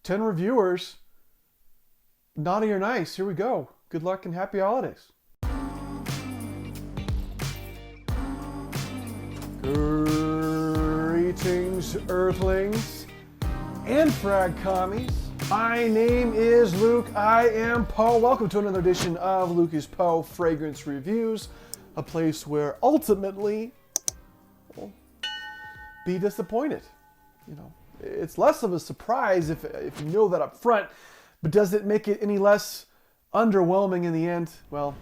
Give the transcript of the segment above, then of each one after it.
10 reviewers. Naughty or nice, here we go. Good luck and happy holidays. Greetings, Earthlings and Frag Commies. My name is Luke. I am Poe. Welcome to another edition of Luke is Poe Fragrance Reviews, a place where ultimately, well, be disappointed. You know, it's less of a surprise if you know that up front, but does it make it any less underwhelming in the end? Well,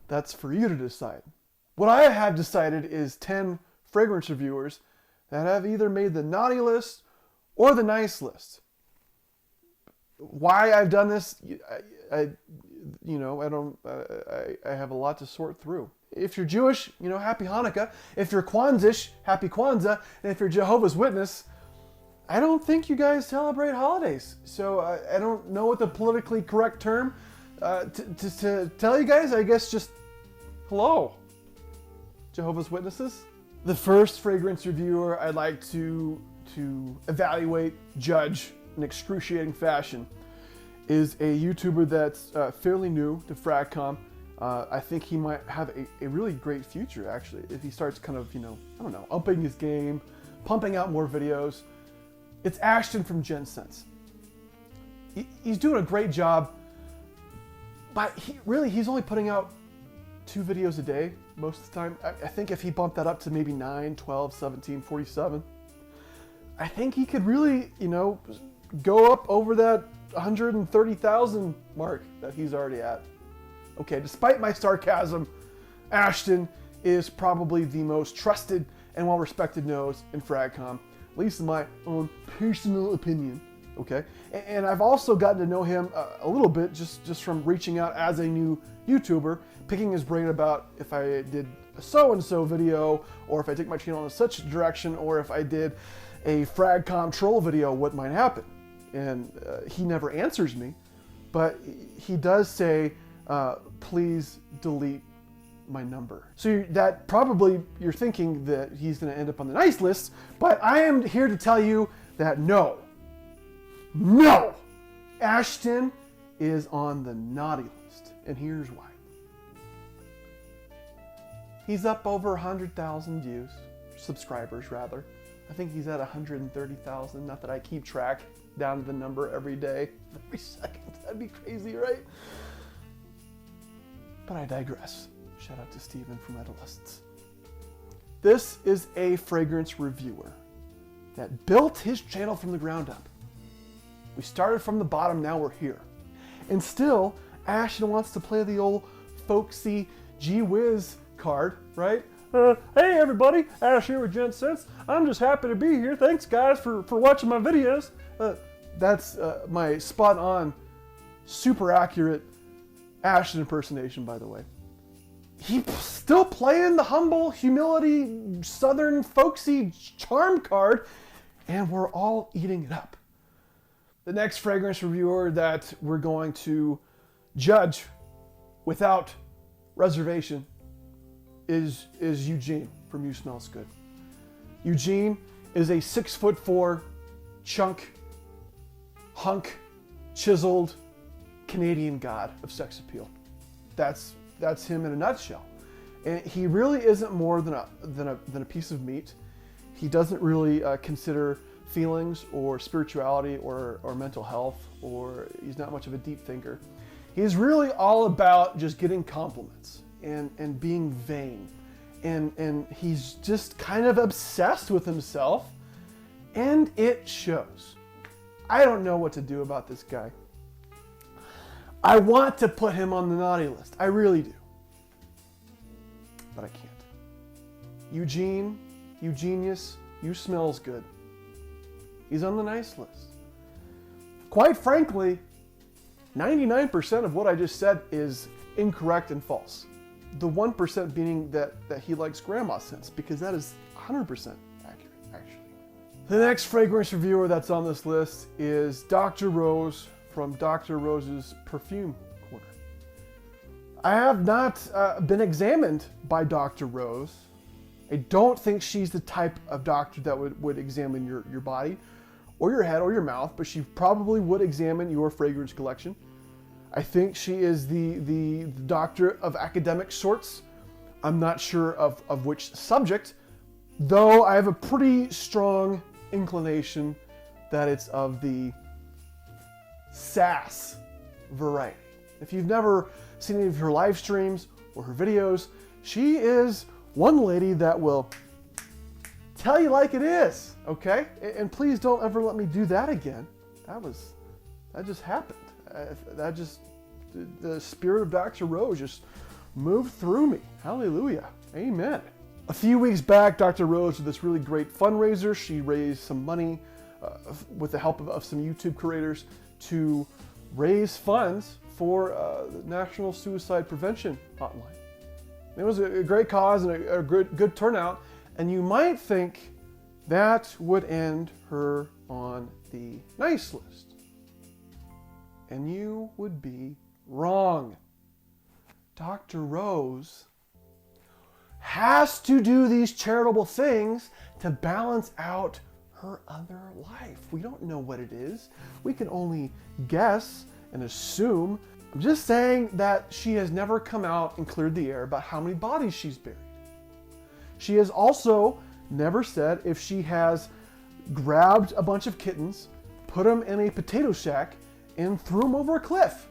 that's for you to decide. What I have decided is 10 fragrance reviewers that have either made the naughty list or the nice list. Why I've done this, I have a lot to sort through. If you're Jewish, happy Hanukkah. If you're Kwanzish, happy Kwanzaa. And if you're Jehovah's Witness, I don't think you guys celebrate holidays. So I don't know what the politically correct term to tell you guys. I guess just hello, Jehovah's Witnesses. The first fragrance reviewer I'd like to evaluate, judge in excruciating fashion is a YouTuber that's fairly new to Fragcom. I think he might have a really great future, actually, if he starts kind of, upping his game, pumping out more videos. It's Ashton from GenSense. He's doing a great job, but he's only putting out 2 videos a day most of the time. I think if he bumped that up to maybe 9, 12, 17, 47, I think he could really, go up over that 130,000 mark that he's already at. Okay, despite my sarcasm, Ashton is probably the most trusted and well-respected nose in Fragcom, at least in my own personal opinion. Okay, and I've also gotten to know him a little bit just from reaching out as a new YouTuber, picking his brain about if I did a so-and-so video, or if I take my channel in such a direction, or if I did a Fragcom troll video, what might happen. And he never answers me, but he does say, please delete my number. So that probably you're thinking that he's going to end up on the nice list, but I am here to tell you that no, Ashton is on the naughty list, and here's why. He's up over 100,000 views, subscribers rather. I think he's at 130,000, not that I keep track down to the number every day, every second. That'd be crazy, right? But I digress. Shout out to Steven from Adolescents. This is a fragrance reviewer that built his channel from the ground up. We started from the bottom, now we're here. And still, Ashton wants to play the old folksy gee whiz card, right? Hey everybody, Ash here with GenSense. I'm just happy to be here. Thanks guys for watching my videos. That's my spot on, super accurate Ashton impersonation, by the way. He's still playing the humble, humility, southern, folksy charm card, and we're all eating it up. The next fragrance reviewer that we're going to judge without reservation is Eugene from You Smells Good. Eugene is a 6'4" chunk, hunk, chiseled Canadian god of sex appeal. That's him in a nutshell. And he really isn't more than a piece of meat. He doesn't really consider feelings or spirituality or mental health, or he's not much of a deep thinker. He's really all about just getting compliments and being vain. And he's just kind of obsessed with himself, and it shows. I don't know what to do about this guy. I want to put him on the naughty list. I really do. But I can't. Eugene, Eugenius, You Smells Good. He's on the nice list. Quite frankly, 99% of what I just said is incorrect and false. The 1% being that he likes grandma scents, because that is 100% accurate, actually. The next fragrance reviewer that's on this list is Dr. Rose from Dr. Rose's Perfume Corner. I have not been examined by Dr. Rose. I don't think she's the type of doctor that would examine your body or your head or your mouth, but she probably would examine your fragrance collection. I think she is the doctor of academic sorts. I'm not sure of which subject, though I have a pretty strong inclination that it's of the sass variety. If you've never seen any of her live streams or her videos, she is one lady that will tell you like it is, okay? And please don't ever let me do that again. That just happened. The spirit of Dr. Rose just moved through me. Hallelujah. Amen. A few weeks back, Dr. Rose did this really great fundraiser. She raised some money with the help of some YouTube creators to raise funds for the National Suicide Prevention Hotline. It was a great cause and a good turnout, and you might think that would end her on the nice list. And you would be wrong. Dr. Rose has to do these charitable things to balance out her other life. We don't know what it is. We can only guess and assume. I'm just saying that she has never come out and cleared the air about how many bodies she's buried. She has also never said if she has grabbed a bunch of kittens, put them in a potato sack, and threw them over a cliff.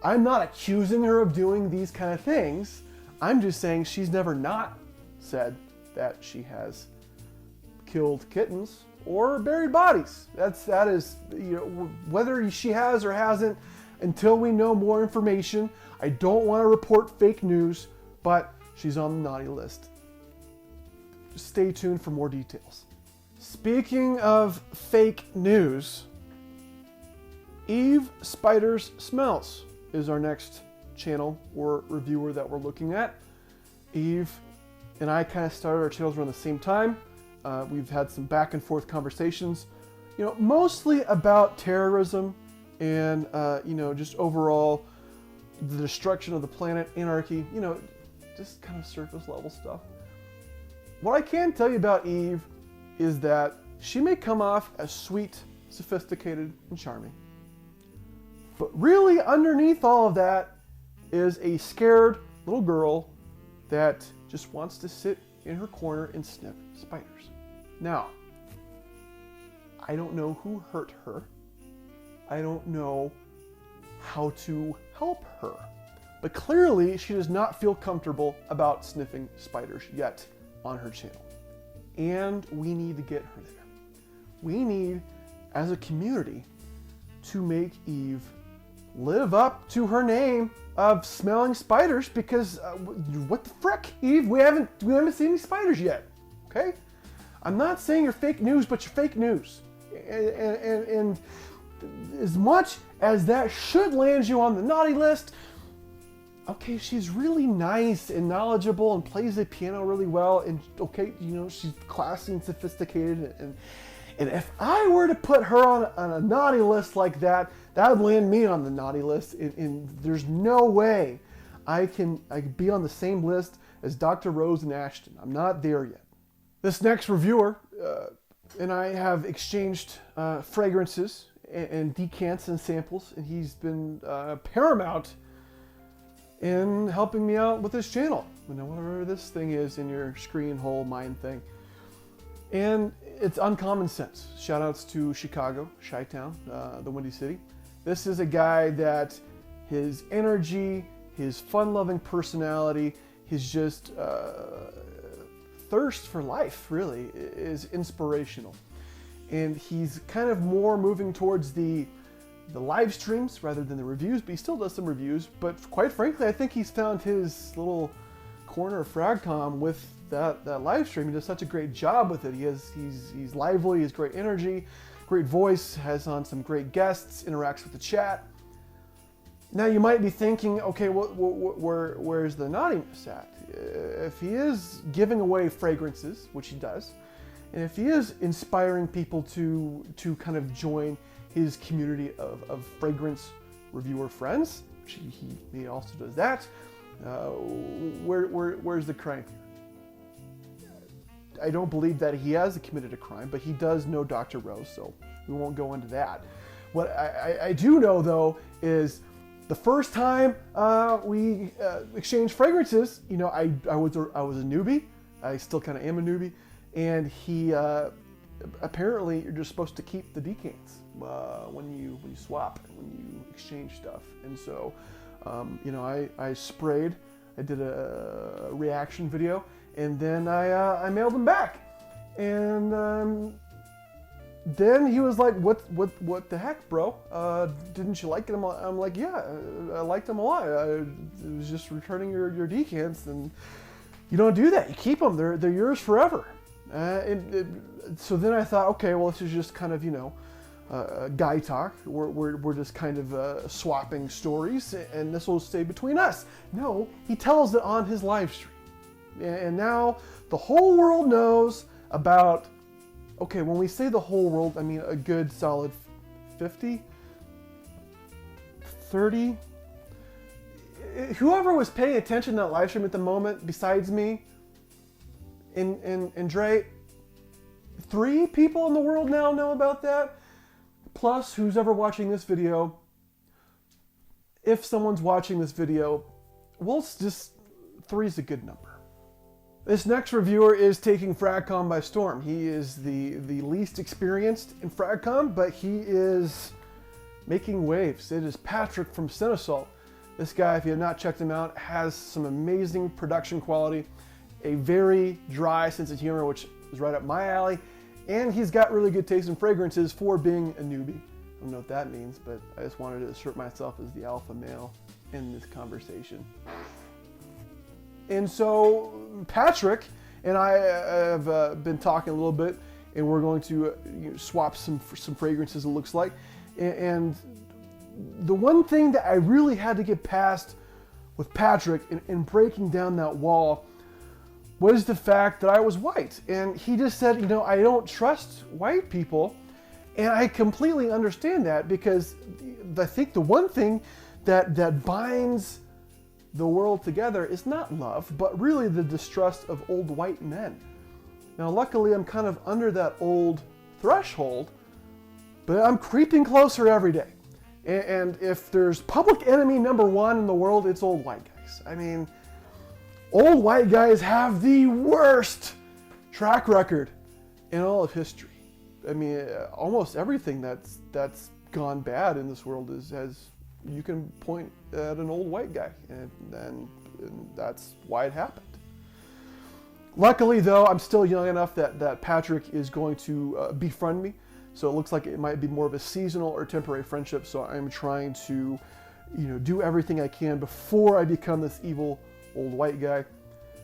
I'm not accusing her of doing these kind of things. I'm just saying she's never not said that she has killed kittens or buried bodies. That is, whether she has or hasn't, until we know more information. I don't want to report fake news, but she's on the naughty list. Just stay tuned for more details. Speaking of fake news, Eve Spiders Smells is our next channel or reviewer that we're looking at. Eve and I kind of started our channels around the same time. We've had some back and forth conversations, mostly about terrorism and, just overall the destruction of the planet, anarchy, just kind of surface level stuff. What I can tell you about Eve is that she may come off as sweet, sophisticated, and charming. But really underneath all of that is a scared little girl that just wants to sit in her corner and sniff spiders. Now, I don't know who hurt her. I don't know how to help her. But clearly, she does not feel comfortable about sniffing spiders yet on her channel. And we need to get her there. We need, as a community, to make Eve live up to her name of smelling spiders, because what the frick, Eve? We haven't seen any spiders yet. Okay? I'm not saying you're fake news, but you're fake news. And as much as that should land you on the naughty list, okay, she's really nice and knowledgeable and plays the piano really well, and okay, she's classy and sophisticated, and if I were to put her on a naughty list like that, that would land me on the naughty list, and there's no way I can be on the same list as Dr. Rose and Ashton. I'm not there yet. This next reviewer and I have exchanged fragrances and decants and samples, and he's been paramount in helping me out with this channel. Whatever this thing is in your screen hole mind thing. And it's Uncommon Sense. Shout outs to Chicago, Chi-Town, the Windy City. This is a guy that his energy, his fun-loving personality, his just thirst for life, really, is inspirational. And he's kind of more moving towards the live streams rather than the reviews, but he still does some reviews. But quite frankly, I think he's found his little corner of Fragcom with that live stream. He does such a great job with it. He's lively, he has great energy, great voice, has on some great guests, interacts with the chat. Now you might be thinking, okay, where's the naughtiness at? If he is giving away fragrances, which he does, and if he is inspiring people to kind of join his community of fragrance reviewer friends, which he also does that, where's the crime here? I don't believe that he has committed a crime, but he does know Dr. Rose, so we won't go into that. What I do know, though, is the first time we exchanged fragrances, you know, I was a newbie. I still kind of am a newbie. And he, apparently, you're just supposed to keep the decants when you swap, when you exchange stuff. And so, you know, I sprayed, I did a reaction video, and then I mailed them back. And then he was like, what the heck, bro? Didn't you like them? I'm like, yeah, I liked them a lot. I was just returning your decants, and you don't do that. You keep them. They're yours forever. So then I thought, okay, well, this is just kind of, you know, guy talk. We're just kind of swapping stories, and this will stay between us. No, he tells it on his live stream. And now the whole world knows about, okay, when we say the whole world, I mean a good solid 50, 30. Whoever was paying attention to that live stream at the moment, besides me and Dre, 3 people in the world now know about that. Plus, who's ever watching this video, if someone's watching this video, well, it's just 3 is a good number. This next reviewer is taking FragCom by storm. He is the least experienced in FragCom, but he is making waves. It is Patrick from Cinesol. This guy, if you have not checked him out, has some amazing production quality, a very dry sense of humor, which is right up my alley, and he's got really good taste in fragrances for being a newbie. I don't know what that means, but I just wanted to assert myself as the alpha male in this conversation. And so Patrick and I have been talking a little bit, and we're going to swap some fragrances, it looks like. And the one thing that I really had to get past with Patrick in breaking down that wall was the fact that I was white. And he just said, you know, I don't trust white people. And I completely understand that, because I think the one thing that binds the world together is not love, but really the distrust of old white men. Now, luckily, I'm kind of under that old threshold, but I'm creeping closer every day. And if there's public enemy number 1 in the world, it's old white guys. I mean, old white guys have the worst track record in all of history. I mean, almost everything that's gone bad in this world has you can point at an old white guy, and that's why it happened. Luckily, though, I'm still young enough that Patrick is going to befriend me, so it looks like it might be more of a seasonal or temporary friendship, so I'm trying to, you know, do everything I can before I become this evil old white guy.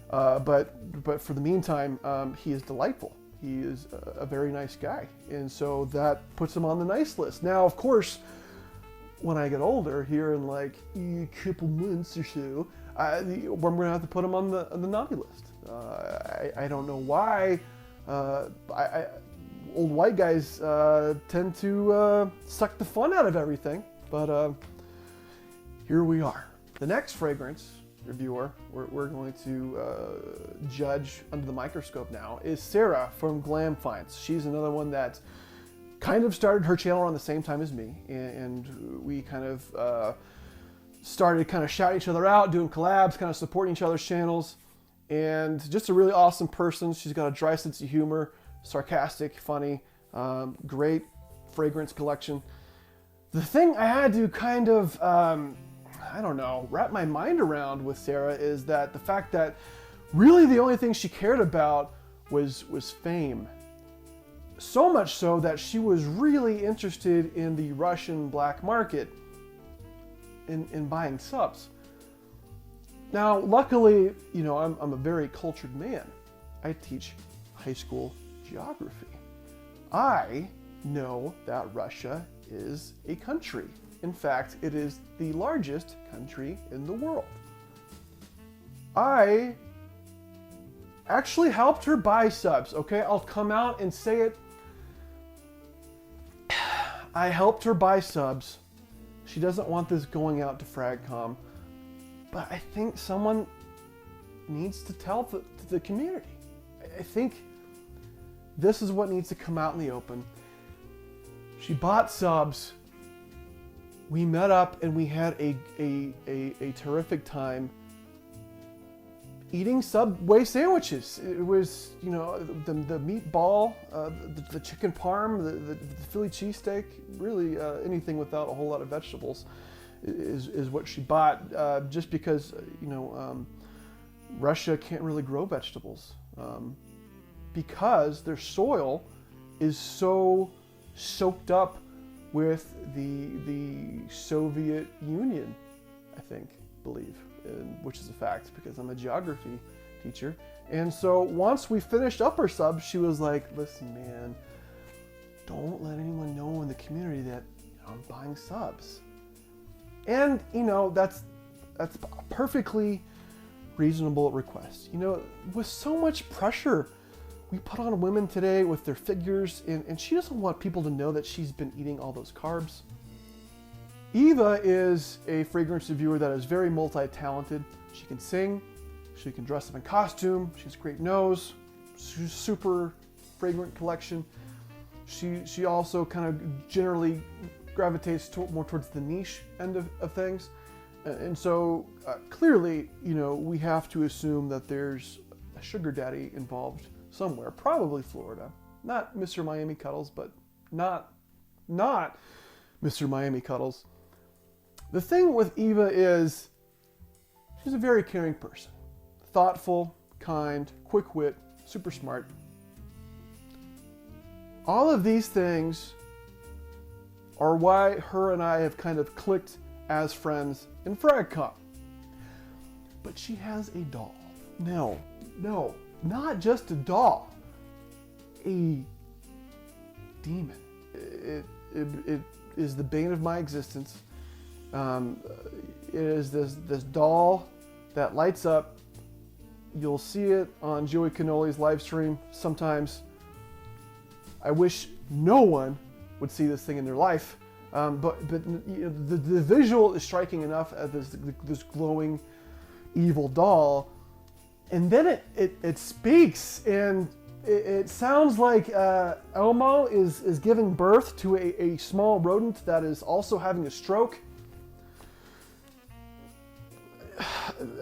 But for the meantime, he is delightful. He is a very nice guy, and so that puts him on the nice list. Now, of course, when I get older, here in like a couple months or so, we're going to have to put him on the naughty list. I don't know why. Old white guys tend to suck the fun out of everything, but here we are. The next fragrance reviewer we're going to judge under the microscope now is Sarah from Glam Finds. She's another one that kind of started her channel around the same time as me, and we kind of started kind of shouting each other out, doing collabs, kind of supporting each other's channels, and just a really awesome person. She's got a dry sense of humor, sarcastic, funny, great fragrance collection. The thing I had to kind of, I don't know, wrap my mind around with Sarah is that the fact that really the only thing she cared about was fame. So much so that she was really interested in the Russian black market in buying subs. Now, luckily, you know, I'm a very cultured man. I teach high school geography. I know that Russia is a country. In fact, it is the largest country in the world. I actually helped her buy subs, okay? I'll come out and say it. I helped her buy subs. She doesn't want this going out to FragCom, but I think someone needs to tell the community. I think This is what needs to come out in the open. She bought subs. We met up and we had a terrific time eating Subway sandwiches. It was, you know, the meatball, the chicken parm, the Philly cheesesteak, really anything without a whole lot of vegetables is what she bought, just because, you know, Russia can't really grow vegetables because their soil is so soaked up with the Soviet Union, I believe, which is a fact because I'm a geography teacher. And so once we finished up our subs, she was like, listen, man, don't let anyone know in the community that, you know, I'm buying subs. And, you know, that's a perfectly reasonable request. You know, with so much pressure we put on women today with their figures, and she doesn't want people to know that she's been eating all those carbs. Eva is a fragrance reviewer that is very multi-talented. She can sing, she can dress up in costume, she has a great nose, super fragrant collection. She also kind of generally gravitates more towards the niche end of things. And so clearly, you know, we have to assume that there's a sugar daddy involved somewhere, probably Florida. Not Mr. Miami Cuddles, but not Mr. Miami Cuddles. The thing with Eva is she's a very caring person. Thoughtful, kind, quick wit, super smart. All of these things are why her and I have kind of clicked as friends in FragCon. But she has a doll. No, not just a doll. A demon. It is the bane of my existence. It is this doll that lights up. You'll see it on Joey Cannoli's live stream sometimes. I wish no one would see this thing in their life. But you know, the visual is striking enough as this glowing evil doll. And then it speaks, and it sounds like Elmo is giving birth to a small rodent that is also having a stroke.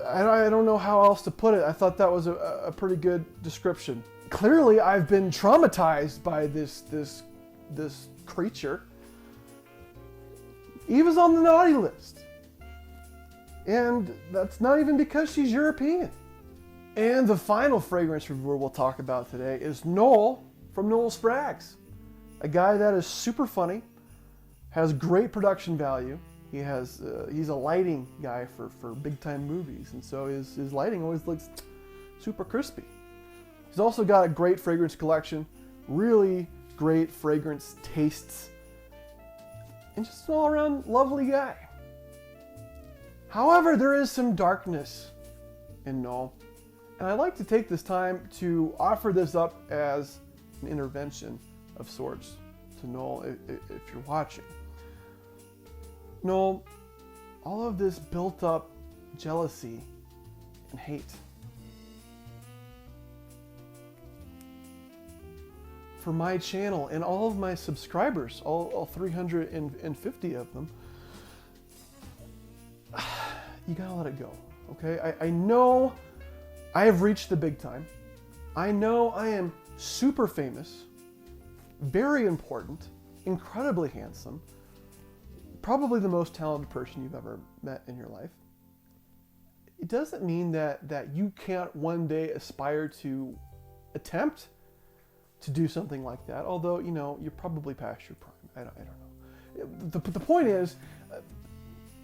I don't know how else to put it. I thought that was a pretty good description. Clearly, I've been traumatized by this creature. Eva's on the naughty list. And that's not even because she's European. And the final fragrance reviewer we'll talk about today is Noel from Noel Sprague's. A guy that is super funny, has great production value. He's a lighting guy for big time movies, and so his lighting always looks super crispy. He's also got a great fragrance collection, really great fragrance tastes, and just an all around lovely guy. However, there is some darkness in Noel, and I'd like to take this time to offer this up as an intervention of sorts to Noel if you're watching. Noel, all of this built up jealousy and hate for my channel and all of my subscribers, all 350 of them, you gotta let it go, okay? I know I have reached the big time. I know I am super famous, very important, incredibly handsome, probably the most talented person you've ever met in your life. It doesn't mean that you can't one day aspire to attempt to do something like that, although, you know, you're probably past your prime. I don't know. The point is,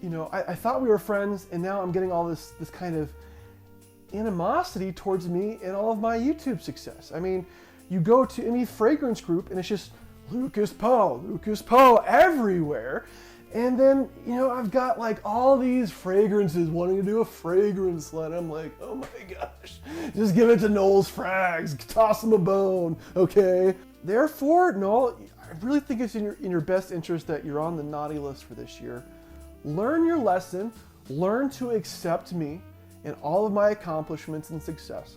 you know, I thought we were friends, and now I'm getting all this kind of animosity towards me and all of my YouTube success. I mean, you go to any fragrance group, and it's just Lucas Poe everywhere. And then, you know, I've got like all these fragrances wanting to do a fragrance line. I'm like, oh my gosh, just give it to Noel's Frags, toss him a bone, okay? Therefore, Noel, I really think it's in your best interest that you're on the naughty list for this year. Learn your lesson, learn to accept me and all of my accomplishments and success.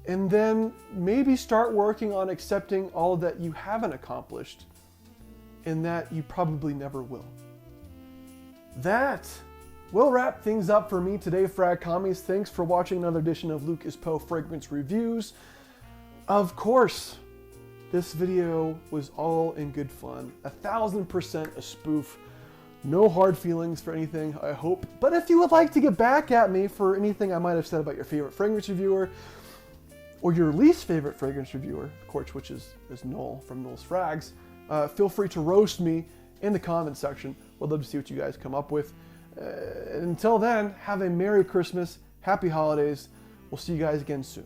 and then maybe start working on accepting all that you haven't accomplished and that you probably never will. That will wrap things up for me today, Frag Commies. Thanks for watching another edition of Lucas Poe Fragrance Reviews. Of course, this video was all in good fun. 1000% a spoof. No hard feelings for anything, I hope. But if you would like to get back at me for anything I might have said about your favorite fragrance reviewer, or your least favorite fragrance reviewer, of course, which is Noel from Noel's Frags, feel free to roast me in the comment section. We'd love to see what you guys come up with. Until then, have a Merry Christmas, Happy Holidays. We'll see you guys again soon.